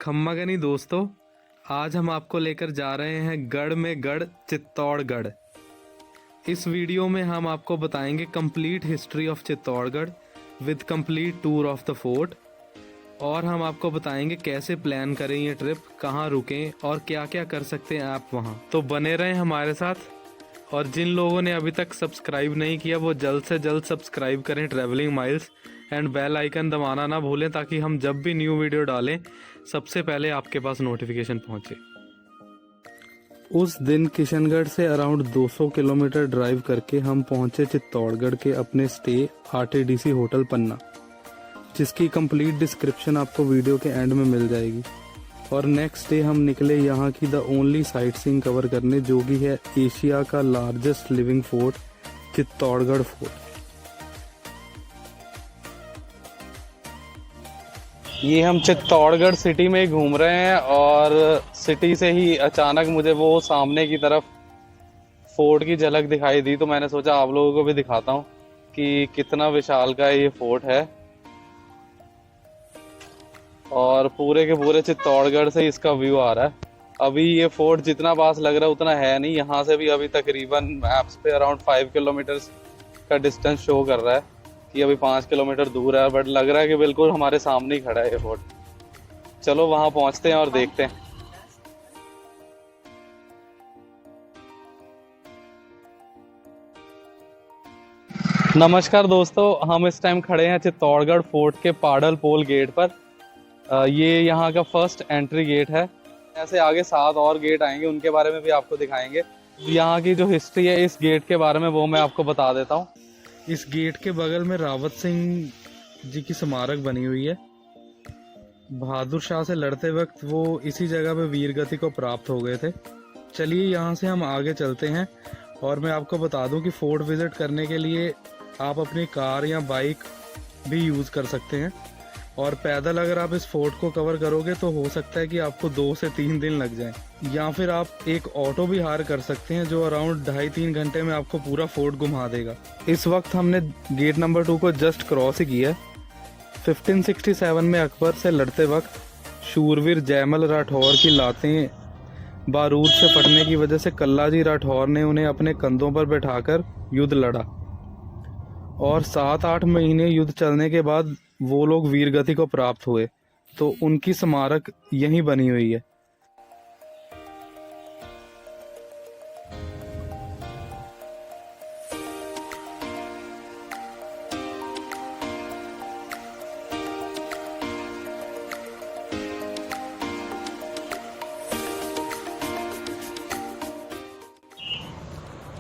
खम्मागनी दोस्तों, आज हम आपको लेकर जा रहे हैं गढ़ में गढ़ चित्तौड़गढ़। इस वीडियो में हम आपको बताएंगे complete history of Chittorgarh with complete tour of the fort, और हम आपको बताएंगे कैसे प्लान करें ये ट्रिप, कहाँ रुकें और क्या क्या कर सकते हैं आप वहाँ। तो बने रहें हमारे साथ, और जिन लोगों ने अभी तक सब्सक्राइब नहीं किया वो जल्द से जल्द सब्सक्राइब करें Traveling Miles, and bell icon दबाना ना भूलें ताकि हम जब भी न्यू वीडियो डालें सबसे पहले आपके पास नोटिफिकेशन पहुंचे। उस दिन किशनगढ़ से अराउंड 200 किलोमीटर ड्राइव करके हम पहुंचे चित्तौड़गढ़ के अपने स्टे आरटीडीसी होटल पन्ना, जिसकी कंप्लीट डिस्क्रिप्शन आपको वीडियो के एंड में मिल जाएगी। और नेक्स्ट डे हम निकले यहाँ की the only sight seeing cover करने, जो कि है एशिया का largest living fort Chittorgarh fort. ये हम चित्तौड़गढ़ सिटी में घूम रहे हैं और सिटी से ही अचानक मुझे वो सामने की तरफ फोर्ट की झलक दिखाई दी, तो मैंने सोचा आप लोगों को भी दिखाता हूँ कि कितना विशाल का ये फोर्ट है। और पूरे के पूरे चित्तौड़गढ़ से इसका व्यू आ रहा है। अभी ये फोर्ट जितना पास लग रहा है उतना है नहीं, यहाँ से भी अभी तकरीबन मैप्स पे अराउंड 5 किलोमीटर का डिस्टेंस शो कर रहा है कि अभी 5 किलोमीटर दूर है, बट लग रहा है कि बिल्कुल हमारे सामने ही खड़ा है ये फोर्ट। चलो वहां पहुंचते हैं और देखते हैं। नमस्कार दोस्तों, हम इस टाइम खड़े हैं चित्तौड़गढ़ फोर्ट के पाडल पोल गेट पर। ये यहाँ का फर्स्ट एंट्री गेट है। ऐसे आगे 7 और गेट आएंगे, उनके बारे में भी आपको दिखाएंगे। यहाँ की जो हिस्ट्री है इस गेट के बारे में वो मैं आपको बता देता हूँ। इस गेट के बगल में रावत सिंह जी की स्मारक बनी हुई है। बहादुर शाह से लड़ते वक्त वो इसी जगह पे वीर गति को प्राप्त हो गए थे। चलिए यहाँ से हम आगे चलते हैं, और मैं आपको बता दूं कि फोर्ट विजिट करने के लिए आप अपनी कार या बाइक भी यूज़ कर सकते हैं, और पैदल अगर आप इस फोर्ट को कवर करोगे तो हो सकता है कि आपको 2 से 3 दिन लग जाएं, या फिर आप एक ऑटो भी हायर कर सकते हैं जो अराउंड 2.5-3 घंटे में आपको पूरा फोर्ट घुमा देगा। इस वक्त हमने गेट नंबर 2 को जस्ट क्रॉस ही किया। 1567 में अकबर से लड़ते वक्त शूरवीर जयमल राठौर की लातें बारूद से फटने की वजह से कल्लाजी राठौर ने उन्हें अपने कंधों पर बैठाकर युद्ध लड़ा, और 7-8 महीने युद्ध चलने के बाद वो लोग वीरगति को प्राप्त हुए, तो उनकी स्मारक यहीं बनी हुई है।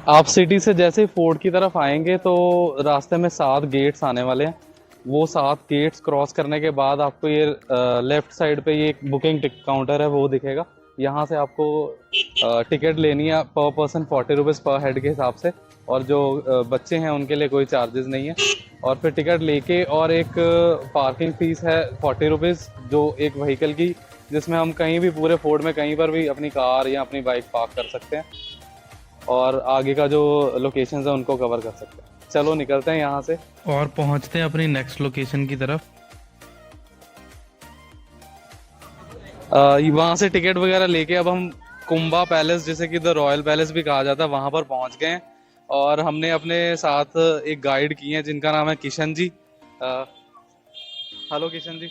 आप सिटी से जैसे फोर्ट की तरफ आएंगे तो रास्ते में 7 गेट्स आने वाले हैं। वो 7 गेट्स क्रॉस करने के बाद आपको ये लेफ्ट साइड पे ये एक बुकिंग काउंटर है वो दिखेगा। यहाँ से आपको टिकट लेनी है पर पर्सन 40 रुपीज़ पर हेड के हिसाब से, और जो बच्चे हैं उनके लिए कोई चार्जेस नहीं है। और फिर टिकट लेके, और एक पार्किंग फीस है 40 रुपीज़ जो एक व्हीकल की, जिसमें हम कहीं भी पूरे फोर्ट में कहीं पर भी अपनी कार या अपनी बाइक पार्क कर सकते हैं और आगे का जो लोकेशंस है उनको कवर कर सकते हैं। चलो निकलते हैं यहाँ से और पहुँचते हैं अपनी नेक्स्ट लोकेशन की तरफ। वहाँ से टिकट वगैरह लेके अब हम कुंभा पैलेस, जैसे कि द रॉयल पैलेस भी कहा जाता है, वहाँ पर पहुँच गए हैं। और हमने अपने साथ एक गाइड किए हैं जिनका नाम है किशन जी। हेलो किशन जी,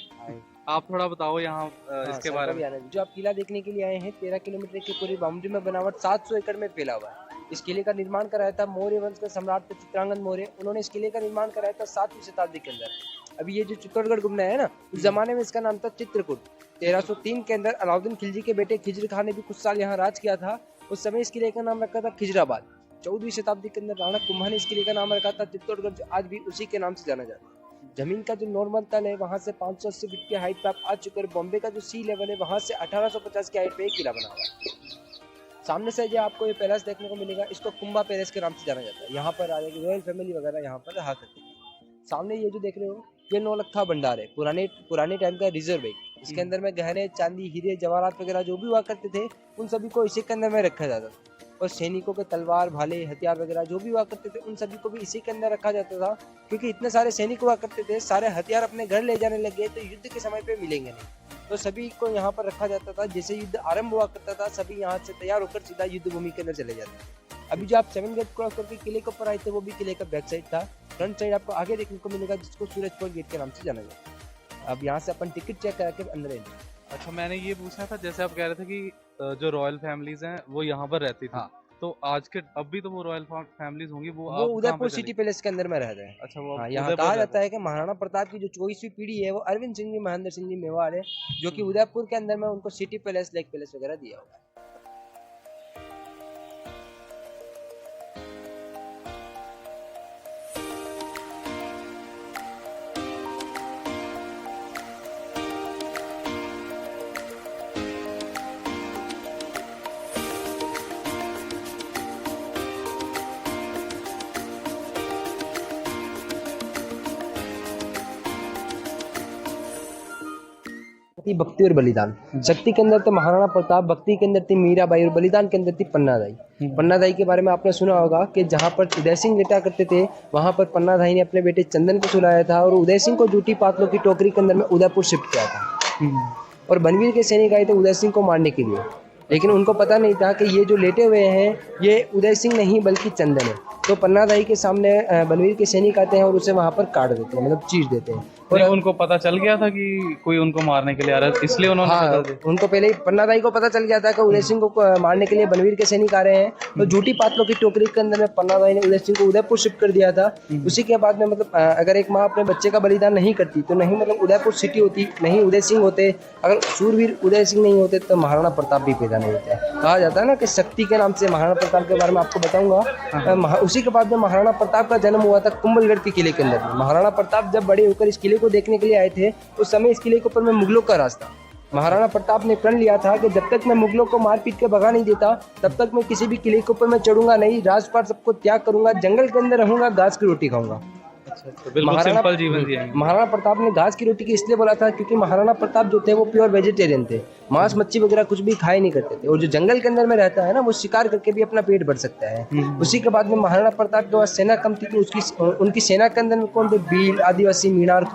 आप थोड़ा बताओ यहाँ इसके बारे में। जो आप किला देखने के लिए आए हैं, 13 किलोमीटर की पूरी बाउंड्री में बनावट 700 एकड़ में फैला हुआ है। इस किले का निर्माण कराया था मौर्य वंश के सम्राट चित्रांगन मौर्य। उन्होंने इस किले का निर्माण कराया था 7वीं शताब्दी के अंदर। अभी ये जो चित्तौड़गढ़ घूमना है ना, उस जमाने में इसका नाम था चित्रकूट। 1303 के अंदर अलाउद्दीन खिलजी के बेटे खिजर खान ने भी कुछ साल यहाँ राज किया था। उस समय इस किले का नाम रखा था खिजराबाद। 14वीं शताब्दी के अंदर राणा कुंभा ने इस किले का नाम रखा था चित्तौड़गढ़, जो आज भी उसी के नाम से जाना जाता है। जमीन का जो नॉर्मल तल है वहां से 580 फीट की हाइट पे आप आ चुके हैं। बॉम्बे का जो सी लेवल है वहां से 1850 की हाइट पे एक किला बना हुआ है। सामने से जो आपको ये पैलेस देखने को मिलेगा, इसको कुंभा पैलेस के नाम से जाना जाता है। यहाँ पर आ जाएगी रॉयल फैमिली वगैरह यहाँ पर रहा करती है। सामने ये जो देख रहे हो ये नौलखा भंडार है, पुराने टाइम का रिजर्व है। इसके अंदर में गहने, चांदी, हीरे, जवाहरात वगैरह जो भी हुआ करते थे उन सभी को इसी के अंदर में रखा जाता था। और सैनिकों के तलवार, भाले, हथियार वगैरह जो भी हुआ करते थे उन सभी को भी इसी के अंदर रखा जाता था। क्योंकि इतने सारे सैनिक हुआ करते थे, सारे हथियार अपने घर ले जाने लगे तो युद्ध के समय पे मिलेंगे नहीं। तो सभी को यहाँ पर रखा जाता था। जैसे युद्ध आरंभ हुआ करता था, सभी यहाँ से तैयार होकर सीधा युद्ध भूमि के अंदर चले जाते थे। अभी जो आप 7 गेट क्रॉस करके किले के ऊपर आए थे, वो भी किले का बैक साइड था। फ्रंट साइड आपको आगे देखने को मिलेगा, जिसको सूरजपुर गेट के नाम से जाना जाता है। अब यहाँ से अपन टिकट चेक करा के अंदर एंट्री। अच्छा, मैंने ये पूछना था, जैसे आप कह रहे थे कि जो रॉयल फैमिलीज हैं वो यहाँ पर रहती थी। हाँ। तो आज के अब भी तो वो रॉयल फैमिलीज होंगी, वो वो अब कहाँ उदयपुर पे चली सिटी पैलेस के अंदर में रहते हैं। अच्छा, वो अब हाँ, यहाँ उदयपुर कहा रहते जाता हैं। है कि महाराणा प्रताप की जो 24वीं पीढ़ी है वो अरविंद सिंह जी, महेंद्र सिंह जी मेवाड़ है, जो कि उदयपुर के अंदर में उनको सिटी पैलेस, लेक पैलेस वगैरह दिया हुआ है। भक्ति और बलिदान। शक्ति के अंदर थे महाराणा प्रताप, भक्ति के अंदर थी मीराबाई और बलिदान के अंदर थी पन्नादाई। पन्नादाई के बारे में आपने सुना होगा कि जहाँ पर उदय सिंह लेटा करते थे, वहाँ पर पन्नादाई ने अपने बेटे चंदन को सुलाया था और उदय सिंह को जूटी पातलों की टोकरी के अंदर में उदयपुर शिफ्ट किया था। और बनवीर के सैनिक आए थे उदय सिंह को मारने के लिए, लेकिन उनको पता नहीं था कि ये जो लेटे हुए हैं ये उदय सिंह नहीं बल्कि चंदन है। तो पन्नादाई के सामने बनवीर के सैनिक आते हैं और उसे वहाँ पर काट देते हैं, मतलब चीर देते हैं। और उनको पता चल गया था कि कोई उनको मारने के लिए आ रहा है, इसलिए उन्होंने हाँ, बता दिया। उनको पहले ही पन्नादाई को पता चल गया था कि उदय सिंह को मारने के लिए बनवीर के सैनिक आ रहे हैं। तो झूठी पातलों की टोकरी के अंदर में पन्नादाई ने उदय सिंह को उदयपुर शिफ्ट कर दिया था। उसी के बाद में मतलब अगर एक माँ अपने बच्चे का बलिदान नहीं करती तो नहीं मतलब उदयपुर सिटी होती, नहीं उदय सिंह होते। अगर शूरवीर उदय सिंह नहीं होते तो महाराणा प्रताप भी पैदा नहीं होते। कहा जाता है ना कि शक्ति के नाम से महाराणा प्रताप के बारे में आपको बताऊंगा। उसी के बाद में महाराणा प्रताप का जन्म हुआ था कुंभलगढ़ के किले के अंदर में। महाराणा प्रताप जब बड़े होकर इस किले को देखने के लिए आए थे, उस समय इस किले के ऊपर में मुगलों का राज था। महाराणा प्रताप ने प्रण लिया था कि जब तक मैं मुगलों को मार पीट के भगा नहीं देता, तब तक मैं किसी भी किले के ऊपर में चढ़ूंगा नहीं, राजपाट सबको त्याग करूंगा, जंगल के अंदर रहूंगा, घास की रोटी खाऊंगा। बिल्कुल सिंपल जीवन जिएंगे। महाराणा प्रताप ने घास की रोटी की इसलिए बोला था क्योंकि महाराणा प्रताप जो थे वो प्योर वेजिटेरियन थे, मांस मच्छी वगैरह कुछ भी खाए नहीं करते थे। और जो जंगल के अंदर में रहता है ना, वो शिकार करके भी अपना पेट भर सकता है। उसी के बाद में महाराणा प्रताप के पास सेना कम थी, तो उनकी सेना के अंदर में कौन थे? भील, आदिवासी, मीनार,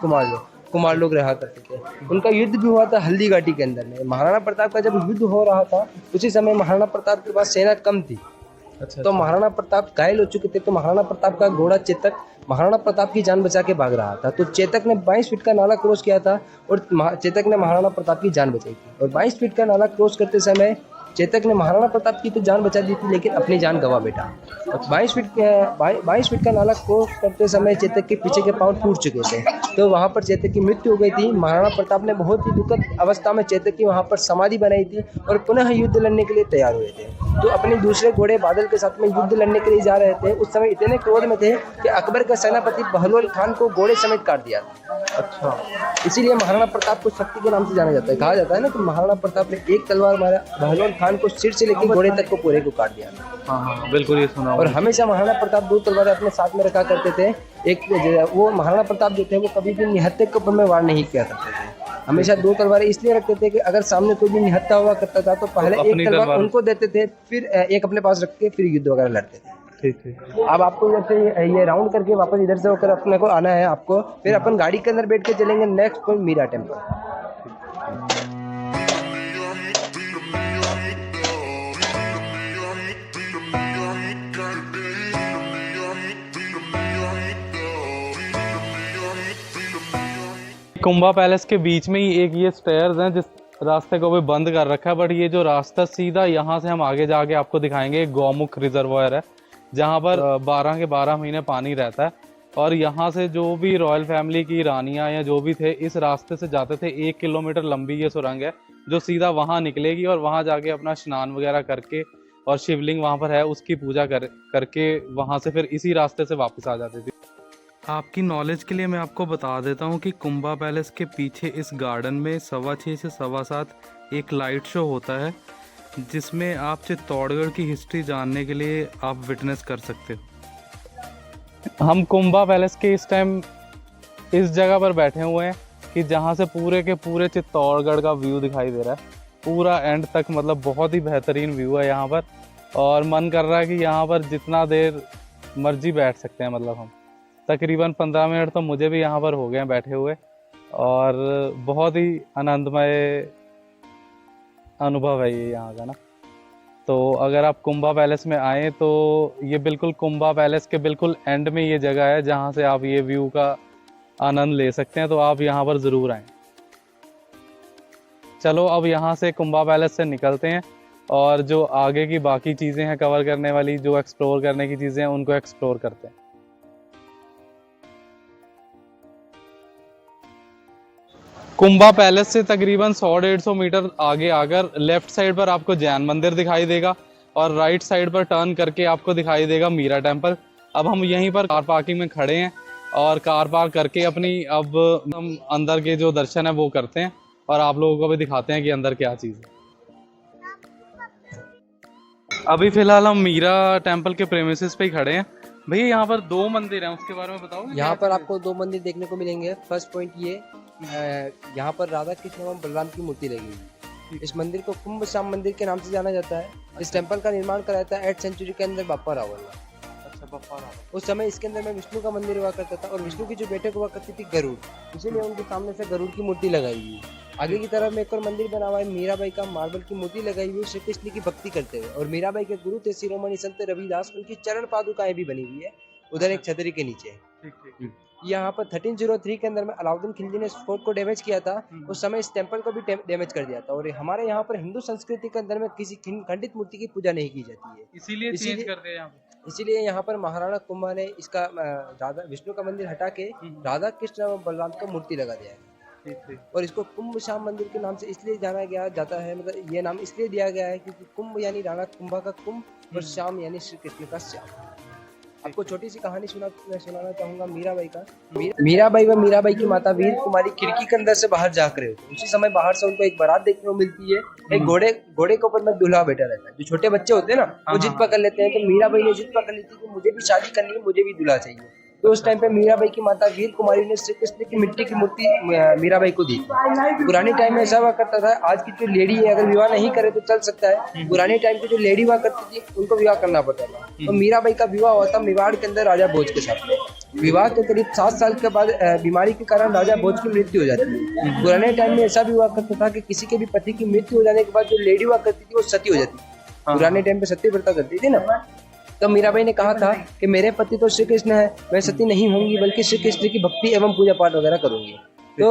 कुमार लोग रहा करते थे। उनका युद्ध भी हुआ था हल्दी घाटी के अंदर में। महाराणा प्रताप का जब युद्ध हो रहा था, उसी समय महाराणा प्रताप के पास सेना कम थी। तो महाराणा प्रताप घायल हो चुके थे, तो महाराणा प्रताप का घोड़ा चेतक महाराणा प्रताप की जान बचा के भाग रहा था। तो चेतक ने 22 फीट का नाला क्रॉस किया था और चेतक ने महाराणा प्रताप की जान बचाई थी। और 22 फीट का नाला क्रॉस करते समय चेतक ने महाराणा प्रताप की तो जान बचा दी थी, लेकिन अपनी जान गवा बैठा। 22 फीट का नाला क्रॉस करते समय चेतक के पीछे के पांव टूट चुके थे, तो वहां पर चेतक की मृत्यु हो गई थी। महाराणा प्रताप ने बहुत ही दुखद अवस्था में चेतक की वहां पर समाधि बनाई थी और पुनः युद्ध लड़ने के लिए तैयार हुए थे। तो अपने दूसरे घोड़े बादल के साथ में युद्ध लड़ने के लिए जा रहे थे। उस समय इतने क्रोध में थे कि अकबर का सेनापति बहलोल खान को घोड़े समेत काट दिया था। अच्छा, इसीलिए महाराणा प्रताप को शक्ति के नाम से जाना जाता है। कहा जाता है ना कि महाराणा प्रताप ने एक तलवार मारा, बहलोल खान को सिर से लेकर घोड़े तक को पूरे को काट दिया। हाँ, बिल्कुल ये सुना। और हमेशा महाराणा प्रताप 2 तलवारें अपने साथ में रखा करते थे। एक वो महाराणा प्रताप जो थे वो कभी भी निहत्थे के ऊपर में वार नहीं किया करते थे। हमेशा 2 तलवारें इसलिए रखते थे कि अगर सामने कोई भी निहत्था हुआ करता था तो पहले एक तलवार उनको देते थे, फिर एक अपने पास रख के फिर युद्ध वगैरह लड़ते थे। ठीक। अब आपको जैसे ये राउंड करके वापस इधर से होकर अपने को आना है आपको, फिर अपन गाड़ी के अंदर बैठ के चलेंगे next point Meera temple. Kumbha palace के बीच में ही एक ये स्टेयर्स हैं जिस रास्ते को भी बंद कर रखा है, बट ये जो रास्ता सीधा यहाँ से हम आगे जाके आपको दिखाएंगे। एक गौमुख रिजर्वायर है जहाँ पर 12 के 12 महीने पानी रहता है। और यहाँ से जो भी रॉयल फैमिली की रानियाँ या जो भी थे इस रास्ते से जाते थे। 1 किलोमीटर लंबी ये सुरंग है जो सीधा वहाँ निकलेगी और वहाँ जाके अपना स्नान वगैरह करके और शिवलिंग वहाँ पर है उसकी पूजा करके वहाँ से फिर इसी रास्ते से वापस आ जाती थी। आपकी नॉलेज के लिए मैं आपको बता देता हूँ कि कुंभा पैलेस के पीछे इस गार्डन में 6:15 से 7:15 एक लाइट शो होता है, जिसमें आप चित्तौड़गढ़ की हिस्ट्री जानने के लिए आप विटनेस कर सकते हो। हम कुंभा पैलेस के इस टाइम इस जगह पर बैठे हुए हैं कि जहाँ से पूरे के पूरे चित्तौड़गढ़ का व्यू दिखाई दे रहा है, पूरा एंड तक। मतलब बहुत ही बेहतरीन व्यू है यहाँ पर और मन कर रहा है कि यहाँ पर जितना देर मर्जी बैठ सकते हैं। मतलब हम तकरीबन 15 मिनट तो मुझे भी यहाँ पर हो गए हैं बैठे हुए। और बहुत ही आनंदमय अनुभव है ये यहाँ का ना। तो अगर आप कुंभा पैलेस में आए तो ये बिल्कुल कुंभा पैलेस के बिल्कुल एंड में ये जगह है जहाँ से आप ये व्यू का आनंद ले सकते हैं, तो आप यहाँ पर ज़रूर आएँ। चलो अब यहाँ से कुंभा पैलेस से निकलते हैं और जो आगे की बाकी चीज़ें हैं कवर करने वाली, जो एक्सप्लोर करने की चीज़ें हैं, उनको एक्सप्लोर करते हैं। कुंभा पैलेस से तकरीबन 100-150 मीटर आगे आकर लेफ्ट साइड पर आपको जैन मंदिर दिखाई देगा और राइट साइड पर टर्न करके आपको दिखाई देगा मीरा टेम्पल। अब हम यहीं पर कार पार्किंग में खड़े हैं और कार पार्क करके अपनी अब हम अंदर के जो दर्शन है वो करते हैं और आप लोगों को भी दिखाते हैं कि अंदर क्या चीज़ है। अभी फिलहाल हम मीरा टेम्पल के प्रेमिसेस पे ही खड़े हैं। भैया यहाँ पर 2 मंदिर हैं, उसके बारे में बताओगे? यहाँ पर आपको 2 मंदिर देखने को मिलेंगे। फर्स्ट पॉइंट ये, यहाँ पर राधा कृष्ण एवं बलराम की मूर्ति लगी हुई है। इस मंदिर को कुंभ श्याम मंदिर के नाम से जाना जाता है। इस टेम्पल का निर्माण कराया था 8th सेंचुरी के अंदर बाप्पा रावल ने। अच्छा, बप्पा रावल। उस समय इसके अंदर में विष्णु का मंदिर हुआ करता था और विष्णु की जो बैठक हुआ करती थी गरुड़, इसीलिए उनके सामने से गरुड़ की मूर्ति लगाई हुई है। आगे की तरफ में एक और मंदिर बना हुआ है, मीराबाई का मार्बल की मूर्ति लगाई हुई है श्री कृष्ण की भक्ति करते हुए। और मीराबाई के गुरु थे शिरोमणि संत रविदास, उनकी चरण पादुकाएं भी बनी हुई है उधर एक छतरी के नीचे। यहाँ पर 1303 के अंदर में अलाउद्दीन खिलजी ने इस फोर्ट को डैमेज किया था। उस समय इस टेम्पल को भी डैमेज कर दिया था। और हमारे यहाँ पर हिंदू संस्कृति के अंदर में किसी खंडित मूर्ति की पूजा नहीं की जाती है, इसीलिए चेंज करते हैं यहाँ पे। इसीलिए यहाँ पर महाराणा कुंभा ने इसका राधा विष्णु का मंदिर हटा के राधा कृष्ण और बलराम का मूर्ति लगा दिया है। और इसको कुंभ श्याम मंदिर के नाम से इसलिए जाना गया जाता है, मतलब ये नाम इसलिए दिया गया है क्योंकि कुंभ यानी राणा कुंभा का कुंभ और श्याम यानी श्री कृष्ण का श्याम। आपको छोटी सी कहानी सुनाना चाहूंगा मीराबाई का। मीराबाई व मीराबाई की माता वीर कुमारी खिड़की के अंदर से बाहर झांक रहे होते। उसी समय बाहर से उनको एक बारात देखने को मिलती है। एक घोड़े के ऊपर में दूल्हा बैठा रहता है। जो छोटे बच्चे होते हैं ना, वो जिद पकड़ लेते हैं। तो मीराबाई ने जिद पकड़ ली थी कि मुझे भी शादी करनी है, मुझे भी दूल्हा चाहिए। तो उस टाइम पे मीराबाई की माता वीर कुमारी ने श्री कृष्ण की मिट्टी की मूर्ति मीराबाई को दी। पुराने टाइम में ऐसा हुआ करता था, आज की जो लेडी है अगर विवाह नहीं करे तो चल सकता है, पुराने टाइम की जो लेडी हुआ करती थी उनको विवाह करना पड़ता था। तो मीराबाई का विवाह हुआ था मेवाड़ के अंदर राजा भोज के साथ। विवाह के करीब 7 साल के बाद बीमारी के कारण राजा भोज की मृत्यु हो जाती है। पुराने टाइम में ऐसा भी हुआ करता था कि किसी के भी पति की मृत्यु हो जाने के बाद जो लेडी हुआ करती थी वो सती हो जाती थी। पुराने टाइम पे सती व्रत करती थी ना। तो मीराबाई ने कहा था कि मेरे पति तो श्री कृष्ण है, मैं सती नहीं होंगी बल्कि श्री कृष्ण की भक्ति एवं पूजा पाठ वगैरह करूंगी। तो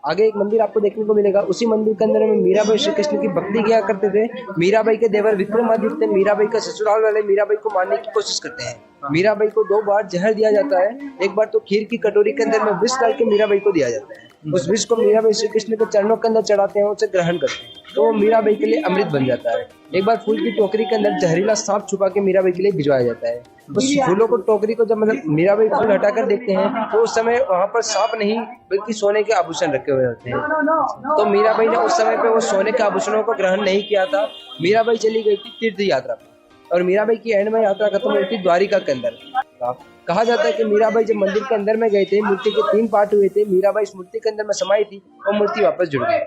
आगे एक मंदिर आपको देखने को मिलेगा। उसी मंदिर के अंदर में मीराबाई श्री कृष्ण की भक्ति किया करते थे। मीराबाई के देवर विक्रमादित्य मीराबाई का ससुराल वाले मीराबाई को मारने की कोशिश करते हैं। मीराबाई को 2 बार जहर दिया जाता है। एक बार तो खीर की कटोरी के अंदर में विष डाल के मीराबाई को दिया जाता है। उस विष को मीराबाई श्री कृष्ण के चरणों के अंदर चढ़ाते हैं, उसे ग्रहण करते हैं, तो मीराबाई के लिए अमृत बन जाता है। एक बार फूल की टोकरी के अंदर जहरीला सांप छुपा के मीराबाई के लिए भिजवाया जाता है। उस फूलों को टोकरी को जब मतलब मीराबाई फूल हटाकर देखते हैं तो उस समय वहाँ पर सांप नहीं बल्कि सोने के आभूषण रखे हुए होते हैं। तो मीराबाई ने उस समय पे वो सोने के आभूषणों को ग्रहण नहीं किया था। मीराबाई चली गई थी तीर्थ यात्रा पे और मीराबाई की एंड में यात्रा खत्म हुई थी द्वारिका के अंदर। कहा जाता है कि मीराबाई जब मंदिर के अंदर में गए थे, मूर्ति के 3 पार्ट हुए थे, मीराबाई इस मूर्ति के अंदर में समाई थी और मूर्ति वापस जुड़ गई।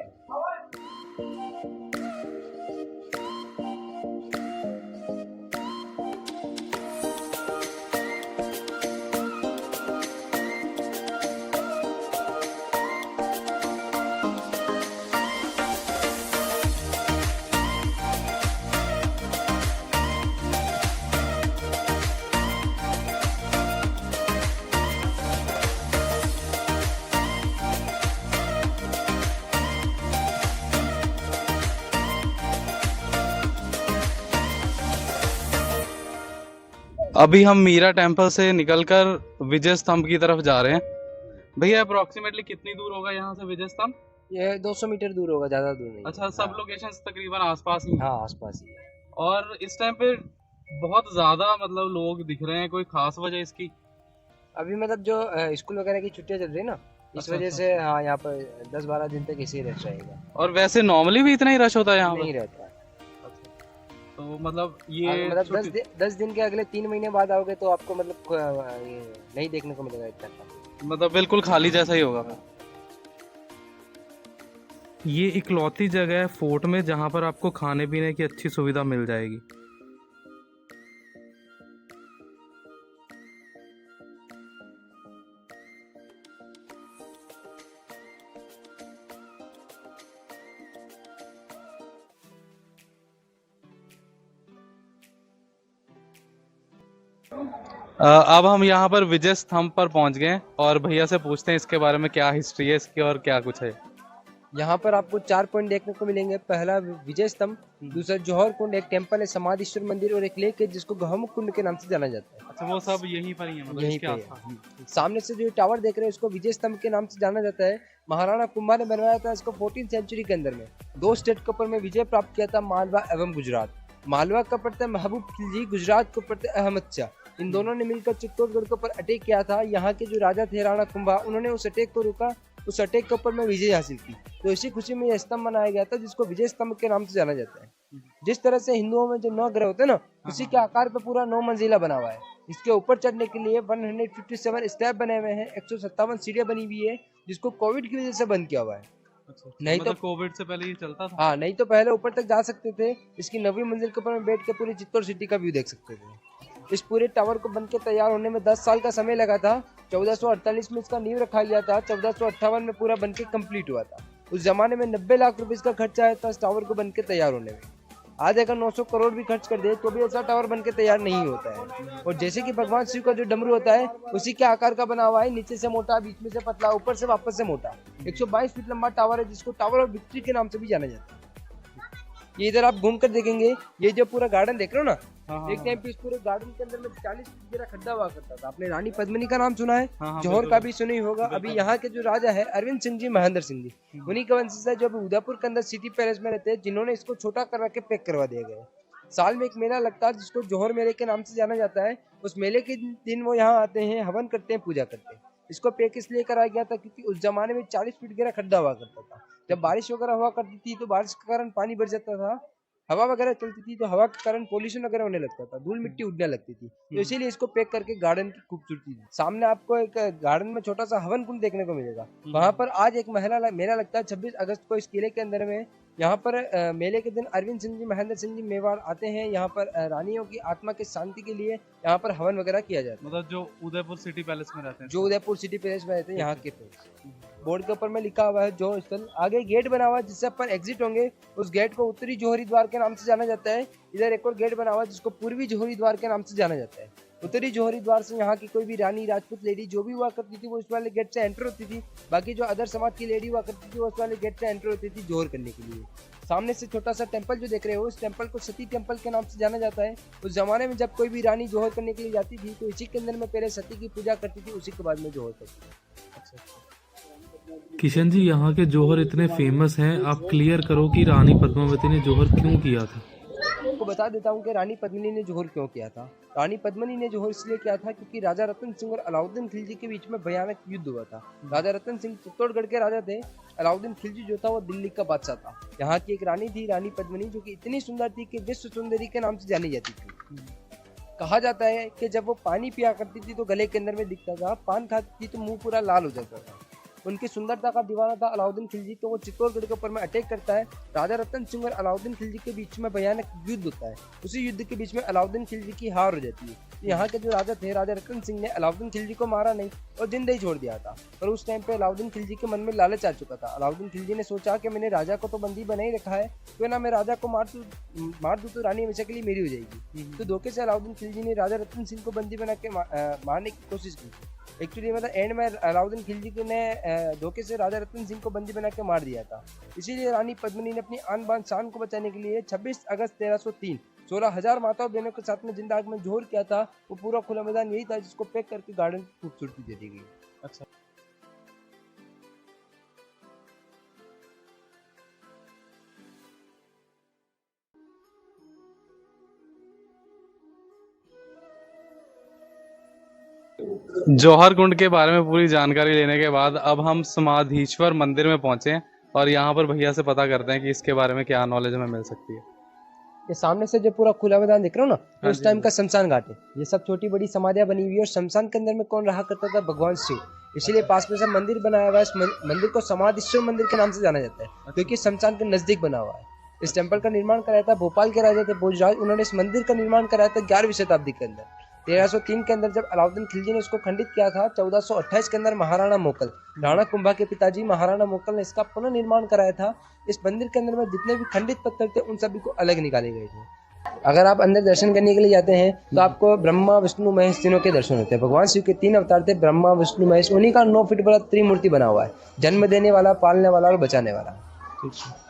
अभी हम मीरा टेम्पल से निकलकर विजय स्तंभ की तरफ जा रहे हैं। भैया अप्रोक्सीमेटली कितनी दूर होगा यहाँ से विजय स्तंभ? ये 200 मीटर दूर होगा, ज्यादा दूर नहीं। अच्छा, सब लोकेशंस तकरीबन आसपास ही हैं। हाँ, आसपास ही है। और इस टाइम पे बहुत ज्यादा मतलब लोग दिख रहे हैं, कोई खास वजह इसकी? अभी मतलब जो स्कूल वगैरह की छुट्टियां चल रही है ना, इस अच्छा, वजह अच्छा। से हाँ यहाँ पर 10-12 दिन तक ऐसे ही रश रहेगा। और वैसे नॉर्मली भी इतना ही रश होता है यहाँ नहीं पर? रहता है। तो मतलब ये मतलब 10 दिन के अगले 3 महीने बाद आओगे तो आपको मतलब ये नहीं देखने को मिलेगा इतना। मतलब बिल्कुल खाली जैसा ही होगा फिर। ये इकलौती जगह है फोर्ट में जहाँ पर आपको खाने पीने की अच्छी सुविधा मिल जाएगी। अब हम यहाँ पर विजय स्तंभ पर पहुंच गए हैं और भैया से पूछते हैं इसके बारे में क्या हिस्ट्री है इसकी और क्या कुछ है। यहाँ पर आपको 4 पॉइंट देखने को मिलेंगे। पहला विजय स्तंभ, दूसरा जौहर कुंड, एक टेम्पल है समाधीश्वर मंदिर और एक लेक है जिसको गहमुख कुंड के नाम से जाना जाता है। अच्छा, वो सब यहीं पर ही है, मतलब यहीं इसके पे आसपास। है। सामने से जो टावर देख रहे हैं उसको विजय स्तंभ के नाम से जाना जाता है। महाराणा कुंभा ने बनवाया था इसको 14th सेंचुरी के अंदर में। 2 स्टेट के ऊपर में विजय प्राप्त किया था, मालवा एवं गुजरात। मालवा का पड़ता है महबूब खिलजी, गुजरात को पड़ता है अहमद शाह। इन दोनों ने मिलकर चित्तौड़गढ़ के ऊपर अटैक किया था। यहाँ के जो राजा थे राणा कुंभा, उन्होंने उस अटैक को रोका, उस अटैक के ऊपर में विजय हासिल की। तो इसी खुशी में यह स्तंभ बनाया गया था जिसको विजय स्तंभ के नाम से जाना जाता है। जिस तरह से हिंदुओं में जो 9 ग्रह होते हैं ना, उसी के आकार पे पूरा 9 मंजिला बना हुआ है। इसके ऊपर चढ़ने के लिए 157 स्टेप बने हुए हैं, 157 सीढ़ियां बनी हुई है जिसको कोविड की वजह से बंद किया हुआ है। अच्छा, नहीं मतलब तो कोविड से पहले ये चलता था। हाँ, नहीं तो पहले ऊपर तक जा सकते थे। इसकी 9वीं मंजिल के ऊपर में बैठ के पूरी चित्तौड़ सिटी का व्यू देख सकते थे। इस पूरे टावर को बन के तैयार होने में 10 साल का समय लगा था। 1448 में इसका नींव रखा गया था, 1458 में पूरा बन के कम्प्लीट हुआ था। उस जमाने में 90 लाख रुपए इसका खर्चा आया था इस टावर को बन के तैयार होने में। आज अगर 900 करोड़ भी खर्च कर दे तो भी ऐसा टावर बन के तैयार नहीं होता है। और जैसे कि भगवान शिव का जो डमरू होता है उसी के आकार का बना हुआ है, नीचे से मोटा, बीच में से पतला, ऊपर से वापस से मोटा। 122 फीट लंबा टावर है जिसको टावर ऑफ विक्ट्री के नाम से भी जाना जाता है। ये इधर आप घूम कर देखेंगे, ये जो पूरा गार्डन देख रहे हो ना, एक टाइम पे इस पूरे गार्डन के अंदर में 40 फीट का खड्डा हुआ करता था। आपने रानी पद्मिनी का नाम सुना है, जौहर का भी सुना ही होगा। अभी यहाँ के जो राजा है अरविंद सिंह जी, महेंद्र सिंह जी, उन्हीं के वंशज है जो अभी उदयपुर के अंदर सिटी पैलेस में रहते हैं, जिन्होंने इसको छोटा करवा के पैक करवा दिया गया है। साल में एक मेला लगता है जिसको जौहर मेले के नाम से जाना जाता है। उस मेले के दिन वो यहाँ आते हैं, हवन करते हैं, पूजा करते हैं। इसको पैक इसलिए कराया गया था क्योंकि उस जमाने में 40 फीट गहरा खड्डा हुआ करता था। जब बारिश वगैरह हुआ करती थी तो बारिश के कारण पानी भर जाता था, हवा वगैरह चलती थी तो हवा के कारण पोल्यूशन वगैरह होने लगता था, धूल मिट्टी उड़ने लगती थी। तो इसीलिए इसको पैक करके गार्डन की खूबसूरती दी। सामने आपको एक गार्डन में छोटा सा हवन कुंड देखने को मिलेगा। वहां पर आज एक मेला लगता है 26 अगस्त को इस किले के अंदर में। यहाँ पर मेले के दिन अरविंद सिंह जी, महेंद्र सिंह जी मेवाड़ आते हैं। यहाँ पर रानियों की आत्मा की शांति के लिए यहाँ पर हवन वगैरह किया जाता है। मतलब जो उदयपुर सिटी पैलेस में रहते हैं, जो उदयपुर सिटी पैलेस में रहते हैं यहाँ के बोर्ड के ऊपर में लिखा हुआ है जो स्थल। आगे गेट बना हुआ है जिससे अपन एग्जिट होंगे। उस गेट को उत्तरी जौहरी द्वार के नाम से जाना जाता है। इधर एक और गेट बना हुआ है जिसको पूर्वी जौहरी द्वार के नाम से जाना जाता है। उत्तरी जौहरी द्वार से यहाँ की कोई भी रानी, राजपूत लेडी जो भी हुआ करती थी वो इस वाले गेट से एंटर होती थी। बाकी जो अदर समाज की लेडी हुआ करती थी वो उस वाले गेट से एंटर होती थी जौहर करने के लिए। सामने से छोटा सा टेंपल जो देख रहे हो, इस टेंपल को सती टेंपल के नाम से जाना जाता है। उस जमाने में जब कोई भी रानी जौहर करने के लिए जाती थी तो इसी के अंदर में पहले सती की पूजा करती थी, उसी के बाद में जौहर करती थी। किशन जी, यहाँ के जौहर इतने फेमस हैं, आप क्लियर करो कि रानी पद्मावती ने जौहर क्यों किया था। आपको बता देता हूँ कि रानी पद्मिनी ने जौहर क्यों किया था। रानी पद्मिनी ने जौहर इसलिए किया था क्योंकि राजा रतन सिंह और अलाउद्दीन खिलजी के बीच में भयानक युद्ध हुआ था। राजा रतन सिंह चित्तौड़गढ़ के राजा थे, अलाउद्दीन खिलजी जो था वो दिल्ली का बादशाह था। यहाँ की एक रानी थी रानी पद्मिनी, जो कि इतनी सुंदर थी कि विश्व सुंदरी के नाम से जानी जाती थी। कहा जाता है कि जब वो पानी पिया करती थी तो गले के अंदर में दिखता था, पान खाती थी तो मुंह पूरा लाल हो जाता था। उनकी सुंदरता का दीवाना था अलाउद्दीन खिलजी, तो वो चित्तौड़गढ़ के ऊपर में अटैक करता है। राजा रतन सिंह और अलाउद्दीन खिलजी के बीच में भयानक युद्ध होता है। उसी युद्ध के बीच में अलाउद्दीन खिलजी की हार हो जाती है। तो यहाँ के जो राजा थे, राजा रतन सिंह ने अलाउद्दीन खिलजी को मारा नहीं और जिंदा ही छोड़ दिया था। पर उस टाइम पे अलाउद्दीन खिलजी के मन में लालच आ चुका था। अलाउद्दीन खिलजी ने सोचा कि मैंने राजा को तो बंदी बना ही रखा है, तो ना मैं राजा को मार दूं तो रानी हमेशा के लिए मेरी हो जाएगी। तो धोखे से अलाउद्दीन खिलजी ने राजा रतन सिंह को बंदी बना के मारने की कोशिश की। एक्चुअली मतलब एंड में अलाउद्दीन खिलजी ने धोखे से राजा रतन सिंह को बंदी बना के मार दिया था। इसीलिए रानी पद्मिनी ने अपनी आन बान शान को बचाने के लिए 26 अगस्त 1303 16,000 माताओं बहनों के साथ में जिंदा आग में जौहर किया था। वो पूरा खुला मैदान यही था जिसको पैक करके गार्डन की खूबसूरती दे दी गई। अच्छा, जौहर कुंड के बारे में पूरी जानकारी लेने के बाद अब हम समाधीश्वर मंदिर में पहुंचे हैं और यहाँ पर भैया से पता करते हैं कि इसके बारे में क्या नॉलेज हमें मिल सकती है। ये सामने से जो पूरा खुला मैदान दिख रहा हो ना, हाँ उस जी, टाइम का शमशान घाट है। ये सब छोटी बड़ी समाधियां बनी हुई है और शमशान के अंदर में कौन रहा करता था? भगवान शिव। इसीलिए पास में से मंदिर बनाया हुआ है। इस मंदिर को समाधीश्वर मंदिर के नाम से जाना जाता है क्योंकि शमशान के नजदीक बना हुआ है। इस टेम्पल का निर्माण कराया था भोपाल के राजा थे भोजराज। उन्होंने इस मंदिर का निर्माण कराया था 11वीं शताब्दी के अंदर। 1303 के अंदर जब अलाउद्दीन खिलजी ने इसको खंडित किया था, 1428 के अंदर महाराणा मोकल, राणा कुंभा के पिताजी महाराणा मोकल ने इसका पुनः निर्माण कराया था। इस मंदिर के अंदर में जितने भी खंडित पत्थर थे उन सभी को अलग निकाले गए थे। अगर आप अंदर दर्शन करने के लिए जाते हैं तो आपको ब्रह्मा विष्णु महेश तीनों के दर्शन होते हैं। भगवान शिव के 3 अवतार थे, ब्रह्मा विष्णु महेश। उन्हीं का 9 फीट बड़ा त्रिमूर्ति बना हुआ है, जन्म देने वाला, पालने वाला और बचाने वाला।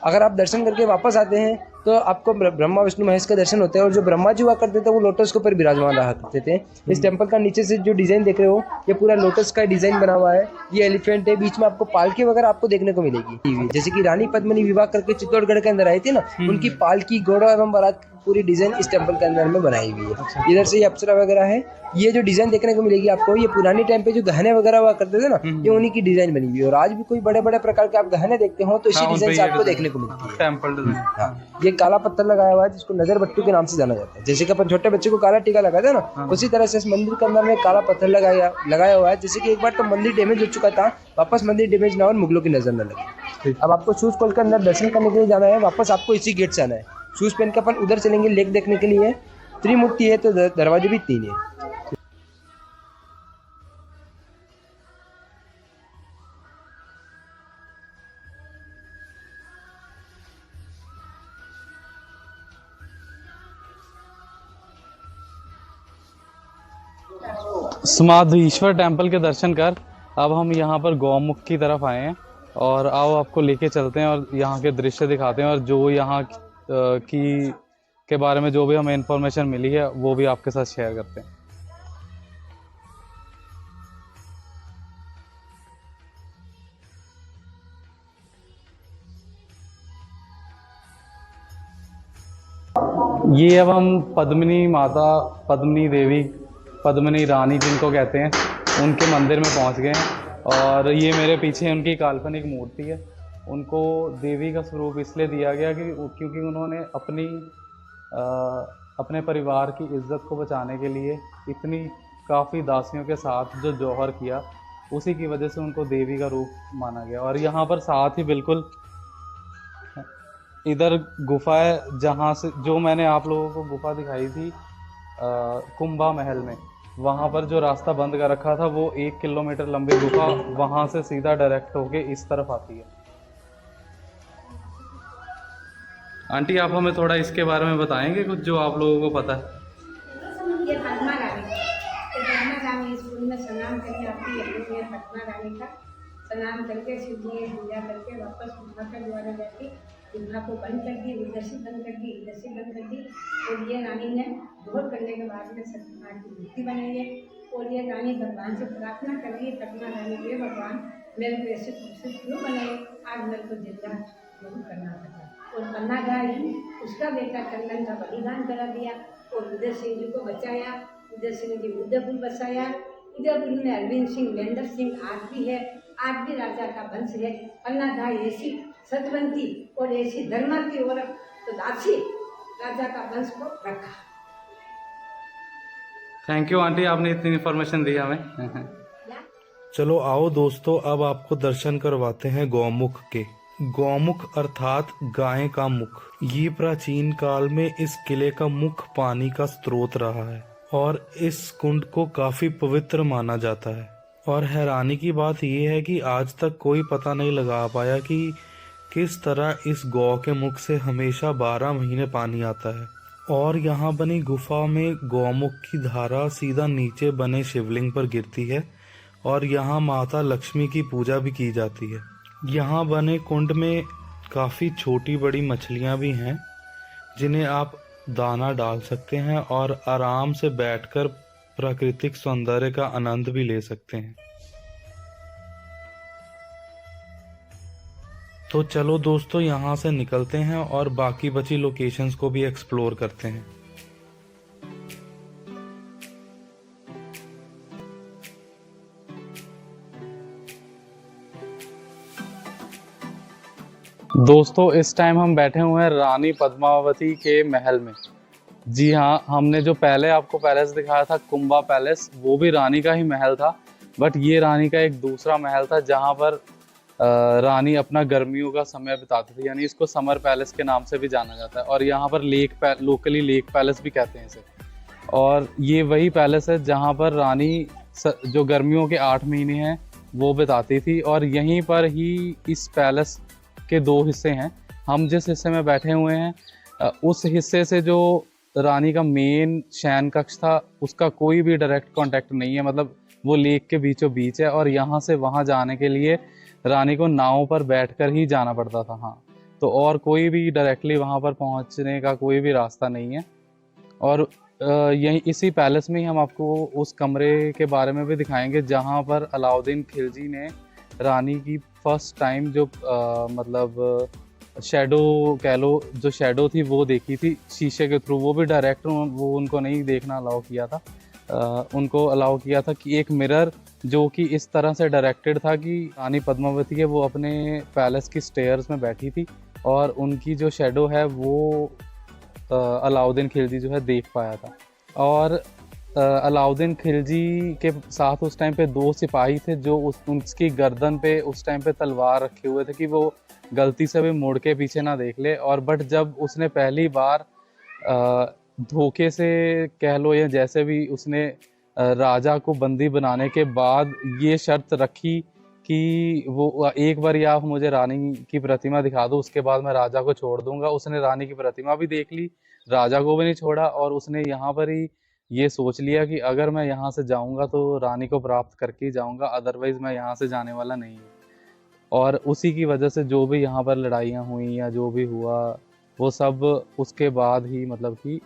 अगर आप दर्शन करके वापस आते हैं तो आपको ब्रह्मा विष्णु महेश के दर्शन होते हैं। और जो ब्रह्मा जी हुआ करते थे वो लोटस के ऊपर विराजमान रहा करते थे। इस टेम्पल का नीचे से जो डिजाइन देख रहे हो ये पूरा लोटस का डिजाइन बना हुआ है। ये एलिफेंट है, बीच में आपको पालकी वगैरह आपको देखने को मिलेगी। जैसे कि रानी पद्मिनी विवाह करके चित्तौड़गढ़ के अंदर आई थी ना, उनकी पालकी, घोड़ा एवं बारात पूरी डिजाइन इस टेम्पल के अंदर में बनाई हुई है। इधर से ये अप्सरा वगैरह है। ये जो डिजाइन देखने को मिलेगी आपको, ये पुराने टाइम पे जो गहने वगैरह हुआ करते थे ना, ये उन्हीं की डिजाइन बनी हुई है। और आज भी कोई बड़े बड़े प्रकार के आप गहने देखते हो तो इसी डिजाइन से आपको देखने को मिलती है। Temple design. हाँ, ये काला पत्थर लगाया हुआ है जिसको नजर बट्टू के नाम से जाना जाता है। जैसे कि अपन छोटे बच्चे को काला टीका लगाते हैं ना, उसी तरह से इस मंदिर के अंदर में काला पत्थर लगाया हुआ है। जैसे कि एक बार तो मंदिर डैमेज हो चुका था, वापस मंदिर डैमेज ना हो और मुगलों की नजर न लगे। अब आपको शूज खोल कर अंदर दर्शन करने के लिए जाना है, वापस आपको इसी गेट से आना है। शूज पहन के अपन उधर चलेंगे लेक देखने के लिए। त्रिमूर्ति है तो दरवाजे भी 3 है। समाधीश्वर टेम्पल के दर्शन कर अब हम यहाँ पर गौमुख की तरफ आए हैं और आओ आपको लेके चलते हैं और यहाँ के दृश्य दिखाते हैं और जो यहाँ की के बारे में जो भी हमें इंफॉर्मेशन मिली है वो भी आपके साथ शेयर करते हैं। ये अब हम पद्मिनी माता, पद्मिनी देवी, पद्मिनी रानी जिनको कहते हैं, उनके मंदिर में पहुंच गए हैं। और ये मेरे पीछे उनकी काल्पनिक मूर्ति है। उनको देवी का स्वरूप इसलिए दिया गया क्योंकि उन्होंने अपने परिवार की इज्जत को बचाने के लिए इतनी काफ़ी दासियों के साथ जो जौहर किया, उसी की वजह से उनको देवी का रूप माना गया। और यहाँ पर साथ ही बिल्कुल इधर गुफा है, जहाँ से जो मैंने आप लोगों को गुफा दिखाई थी कुंभा महल में, वहाँ पर जो रास्ता बंद कर रखा था वो 1 किलोमीटर लंबी गुफा वहाँ से सीधा डायरेक्ट होके इस तरफ आती है। आंटी आप हमें थोड़ा इसके बारे में बताएंगे कुछ जो आप लोगों को पता है? ये पद्मा रानी स्कूल में स्नान करके आती है। ये पद्मा रानी का स्नान करके सीधी पूजा करके वापस गुफा के द्वारा जाके गुफा को बंद कर दी, उधर से बंद कर दी, इधर से बंद कर दी। और ये रानी ने जोर करने के बाद में सत्यनारायण की मूर्ति बनाई है। और ये रानी भगवान से प्रार्थना कर रही है, पद्मा रानी के भगवान मेरे को ऐसे खूबसूरत क्यों बनाए, आज मेरे को जिंदा नहीं करना पड़ा। और पन्ना गाई उसका बेटा कंदन का बलिदान करा दिया और उदय सिंह जी को बचाया। उदय सिंह जी उदयपुर बसाया। उदयपुर में अरविंद सिंह, महेंद्र सिंह आज भी है, आज भी राजा का वंश है। पन्ना गाई ऐसी सतवंती और ऐसी धर्मा की औरत तो दासी राजा का वंश को रखा। थैंक यू आंटी, आपने इतनी इन्फॉर्मेशन दी हमें। चलो आओ दोस्तों, अब आपको दर्शन करवाते हैं गौमुख के। गौमुख अर्थात गाय का मुख। ये प्राचीन काल में इस किले का मुख्य पानी का स्रोत रहा है और इस कुंड को काफी पवित्र माना जाता है। और हैरानी की बात यह है कि आज तक कोई पता नहीं लगा पाया कि किस तरह इस गौ के मुख से हमेशा 12 महीने पानी आता है। और यहाँ बनी गुफा में गौमुख की धारा सीधा नीचे बने शिवलिंग पर गिरती है और यहाँ माता लक्ष्मी की पूजा भी की जाती है। यहाँ बने कुंड में काफ़ी छोटी बड़ी मछलियाँ भी हैं जिन्हें आप दाना डाल सकते हैं और आराम से बैठकर प्राकृतिक सौंदर्य का आनंद भी ले सकते हैं। तो चलो दोस्तों, यहाँ से निकलते हैं और बाकी बची लोकेशंस को भी एक्सप्लोर करते हैं। दोस्तों इस टाइम हम बैठे हुए हैं रानी पद्मावती के महल में। जी हाँ, हमने जो पहले आपको पैलेस दिखाया था कुंभा पैलेस, वो भी रानी का ही महल था, बट ये रानी का एक दूसरा महल था जहाँ पर रानी अपना गर्मियों का समय बिताती थी, यानी इसको समर पैलेस के नाम से भी जाना जाता है। और यहाँ पर लोकली लेक पैलेस भी कहते हैं इसे। और ये वही पैलेस है जहाँ पर रानी जो गर्मियों के 8 महीने हैं वो बिताती थी। और यहीं पर ही इस पैलेस के 2 हिस्से हैं। हम जिस हिस्से में बैठे हुए हैं उस हिस्से से जो रानी का मेन शयन कक्ष था उसका कोई भी डायरेक्ट कांटेक्ट नहीं है, मतलब वो लेक के बीचों बीच है और यहाँ से वहाँ जाने के लिए रानी को नाव पर बैठकर ही जाना पड़ता था। हाँ, तो और कोई भी डायरेक्टली वहाँ पर पहुँचने का कोई भी रास्ता नहीं है। और यही इसी पैलेस में ही हम आपको उस कमरे के बारे में भी दिखाएंगे जहाँ पर अलाउद्दीन खिलजी ने रानी की फर्स्ट टाइम जो मतलब शैडो कह लो, जो शैडो थी वो देखी थी शीशे के थ्रू। वो भी डायरेक्ट वो उनको नहीं देखना अलाउ किया था, उनको अलाउ किया था कि एक मिरर जो कि इस तरह से डायरेक्टेड था कि रानी पद्मावती के वो अपने पैलेस की स्टेयर्स में बैठी थी और उनकी जो शैडो है वो अलाउद्दीन खिलजी जो है देख पाया था। और अलाउद्दीन खिलजी के साथ उस टाइम पे 2 सिपाही थे जो उसकी गर्दन पे उस टाइम पे तलवार रखे हुए थे कि वो गलती से भी मुड़ के पीछे ना देख ले। और बट जब उसने पहली बार धोखे से कह लो या जैसे भी उसने राजा को बंदी बनाने के बाद ये शर्त रखी कि वो एक बार आप मुझे रानी की प्रतिमा दिखा दो, उसके बाद मैं राजा को छोड़ दूंगा। उसने रानी की प्रतिमा भी देख ली, राजा को भी नहीं छोड़ा और उसने यहाँ पर ही ये सोच लिया कि अगर मैं यहाँ से जाऊंगा तो रानी को प्राप्त करके ही जाऊंगा, अदरवाइज मैं यहाँ से जाने वाला नहीं हूँ। और उसी की वजह से जो भी यहाँ पर लड़ाइयाँ हुई या जो भी हुआ वो सब उसके बाद ही मतलब कि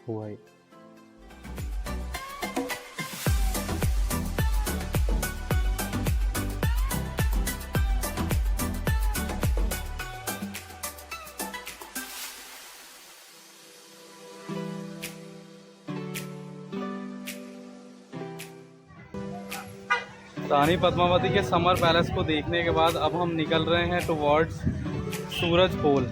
हुआ ही। रानी पद्मावती के समर पैलेस को देखने के बाद अब हम निकल रहे हैं टुवर्ड्स सूरज पोल।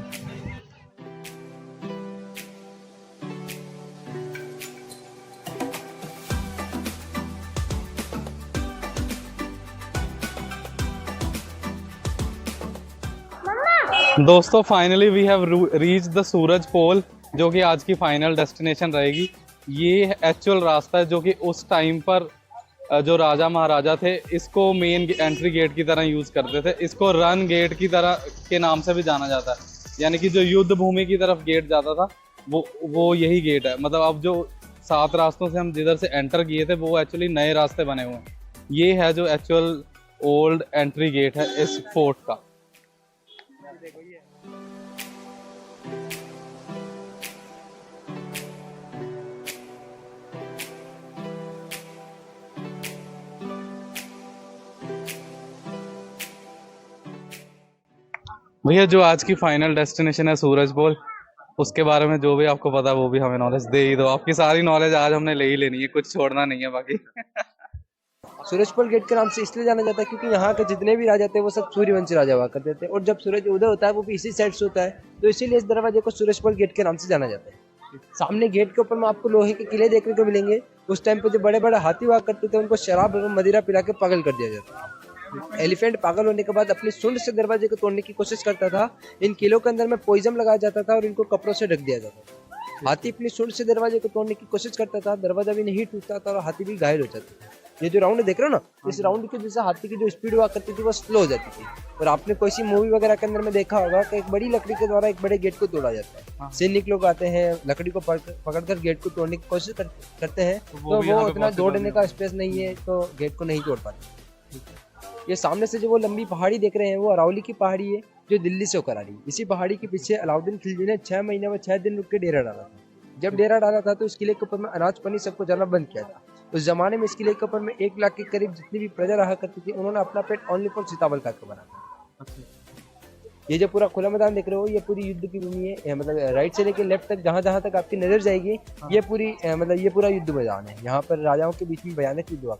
दोस्तों finally we have reach the Suraj Pol जो कि आज की फाइनल डेस्टिनेशन रहेगी। ये एक्चुअल रास्ता है जो कि उस टाइम पर जो राजा महाराजा थे इसको मेन एंट्री गेट की तरह यूज़ करते थे। इसको रन गेट की तरह के नाम से भी जाना जाता है, यानी कि जो युद्ध भूमि की तरफ गेट जाता था वो यही गेट है। मतलब अब जो 7 रास्तों से हम जिधर से एंटर किए थे वो एक्चुअली नए रास्ते बने हुए हैं। ये है जो एक्चुअल ओल्ड एंट्री गेट है इस फोर्ट का। भैया जो आज की फाइनल डेस्टिनेशन है सूरज पोल, उसके बारे में जो भी आपको पता है वो भी हमें नॉलेज दे ही दो। आपकी सारी नॉलेज आज हमने ले ही लेनी है, कुछ छोड़ना नहीं है बाकी। सूरजपोल गेट के नाम से इसलिए जाना जाता है क्योंकि यहाँ के जितने भी राजा थे वो सब सूर्यवंशी राजा हुआ करते थे और जब सूरज उदय होता है वो भी इसी साइड से होता है, तो इसीलिए इस दरवाजे को सूरजपोल गेट के नाम से जाना जाता है। सामने गेट के ऊपर में आपको लोहे के किले देखने को मिलेंगे। उस टाइम पे जो बड़े बड़े हाथी हुआ करते थे उनको शराब और मदिरा पिला के पागल कर दिया जाता था। एलिफेंट पागल होने के बाद अपनी सूंड से दरवाजे को तोड़ने की कोशिश करता था। इन किलों के अंदर में पॉइजन लगाया जाता था और इनको कपड़ों से ढक दिया जाता था। हाथी अपनी सूंड से दरवाजे को तोड़ने की कोशिश करता था, दरवाजा भी नहीं टूटता था और हाथी भी घायल हो जाता था। ये जो राउंड देख रहे हो ना, इस राउंड की जैसे हाथी की जो स्पीड हुआ करती थी वो स्लो हो जाती थी। और आपने कोई सी मूवी वगैरह के अंदर में देखा होगा कि एक बड़ी लकड़ी के द्वारा एक बड़े गेट को तोड़ा जाता है। सैनिक लोग आते हैं, लकड़ी को पकड़कर गेट को तोड़ने की कोशिश करते हैं, तो वो उतना दौड़ने का स्पेस नहीं है तो गेट को नहीं तोड़ पाते। ये सामने से जो वो लंबी पहाड़ी देख रहे हैं वो अरावली की पहाड़ी है जो दिल्ली से होकर आ रही है। इसी पहाड़ी के पीछे अलाउद्दीन खिलजी ने 6 महीने व 6 दिन रुक के डेरा डाला था। जब डेरा डाला था तो इस किले के ऊपर में अनाज पानी सबको जाना बंद किया था। उस जमाने में इस किले के ऊपर में 1 लाख के करीब जितनी भी प्रजा रहा करती थी उन्होंने अपना पेट ओनली फॉर सीताबल का बना था। ये जो पूरा खुला मैदान देख रहे हो ये पूरी युद्ध की भूमि है। मतलब राइट से लेकर लेफ्ट तक जहाँ जहाँ तक आपकी नजर जाएगी ये पूरी मतलब ये पूरा युद्ध मैदान है। यहाँ पर राजाओं के बीच में भयानक युद्ध हुआ।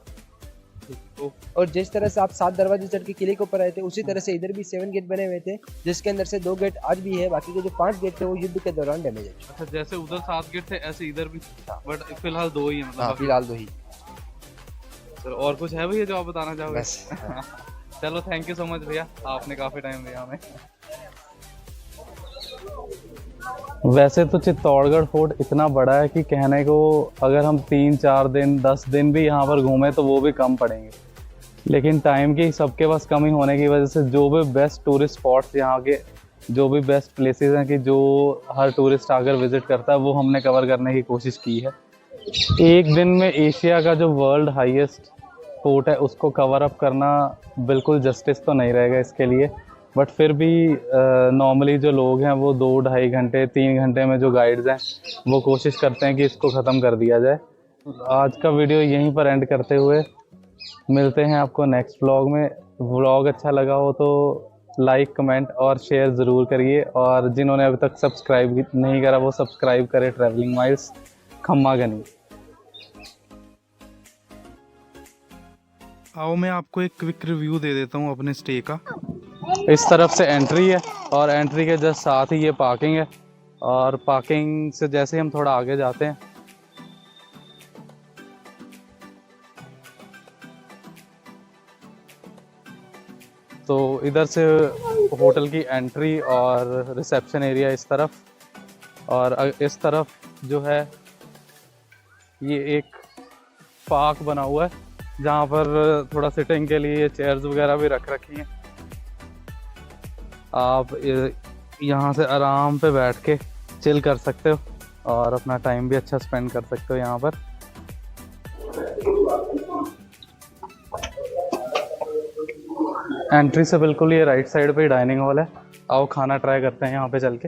और जिस तरह से आप 7 दरवाजे चढ़ के किले के ऊपर आए थे उसी तरह से इधर भी 7 गेट बने हुए थे, जिसके अंदर से 2 गेट आज भी है, बाकी के जो 5 गेट थे वो युद्ध के दौरान डैमेज है। अच्छा, जैसे उधर 7 गेट थे ऐसे इधर भी, बट फिलहाल 2 ही है मतलब। फिलहाल 2 ही। सर और कुछ है भैया जो आप बताना चाहोगे? बस। चलो थैंक यू सो मच भैया, आपने काफी टाइम दिया हमें। वैसे तो चित्तौड़गढ़ फोर्ट इतना बड़ा है कि कहने को अगर हम 3-4 दिन 10 दिन भी यहाँ पर घूमें तो वो भी कम पड़ेंगे, लेकिन टाइम की सबके पास कमी होने की वजह से जो भी बेस्ट टूरिस्ट स्पॉट्स यहाँ के जो भी बेस्ट प्लेसेस हैं कि जो हर टूरिस्ट आकर विजिट करता है वो हमने कवर करने की कोशिश की है। एक दिन में एशिया का जो वर्ल्ड हाईएस्ट फोर्ट है उसको कवर अप करना बिल्कुल जस्टिस तो नहीं रहेगा इसके लिए, बट फिर भी नॉर्मली जो लोग हैं वो 2-2.5 घंटे 3 घंटे में जो गाइड्स हैं वो कोशिश करते हैं कि इसको ख़त्म कर दिया जाए। आज का वीडियो यहीं पर एंड करते हुए मिलते हैं आपको नेक्स्ट व्लॉग में। व्लॉग अच्छा लगा हो तो लाइक कमेंट और शेयर ज़रूर करिए, और जिन्होंने अभी तक सब्सक्राइब नहीं करा वो सब्सक्राइब करें ट्रैवलिंग माइल्स खम्मागनी। आओ मैं आपको एक क्विक रिव्यू दे देता हूँ अपने स्टे का। इस तरफ से एंट्री है और एंट्री के जस्ट साथ ही ये पार्किंग है, और पार्किंग से जैसे ही हम थोड़ा आगे जाते हैं तो इधर से होटल की एंट्री और रिसेप्शन एरिया इस तरफ, और इस तरफ जो है ये एक पार्क बना हुआ है जहाँ पर थोड़ा सिटिंग के लिए चेयर्स वगैरह भी रख रखी हैं। आप यहाँ से आराम पे बैठ के चिल कर सकते हो और अपना टाइम भी अच्छा स्पेंड कर सकते हो यहाँ पर। एंट्री से बिल्कुल ये राइट साइड पे डाइनिंग हॉल है। आओ खाना ट्राई करते हैं यहाँ पे चल के।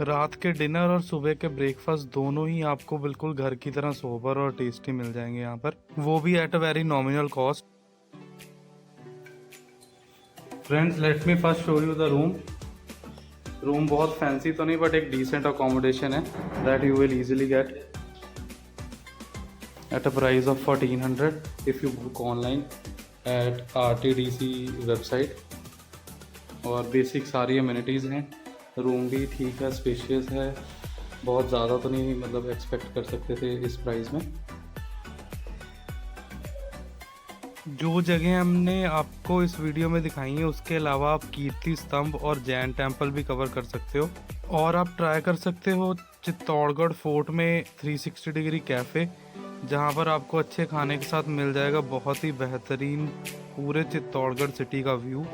रात के डिनर और सुबह के ब्रेकफास्ट दोनों ही आपको बिल्कुल घर की तरह सोबर और टेस्टी मिल जाएंगे यहाँ पर, वो भी at a very nominal cost. Friends let me first show you the room. Room बहुत फैंसी तो नहीं बट एक डिसेंट अकोमोडेशन है that you will easily get at a price of 1400 if you book online at RTDC website। और basic सारी amenities हैं। Room भी ठीक है, स्पेशियस है, बहुत ज़्यादा तो नहीं मतलब एक्सपेक्ट कर सकते थे इस प्राइस में। जो जगह हमने आपको इस वीडियो में दिखाई है उसके अलावा आप कीर्ति स्तंभ और जैन टेम्पल भी कवर कर सकते हो, और आप ट्राई कर सकते हो चित्तौड़गढ़ फोर्ट में 360 डिग्री कैफ़े, जहाँ पर आपको अच्छे खाने के साथ मिल जाएगा बहुत ही बेहतरीन पूरे चित्तौड़गढ़ सिटी का व्यू।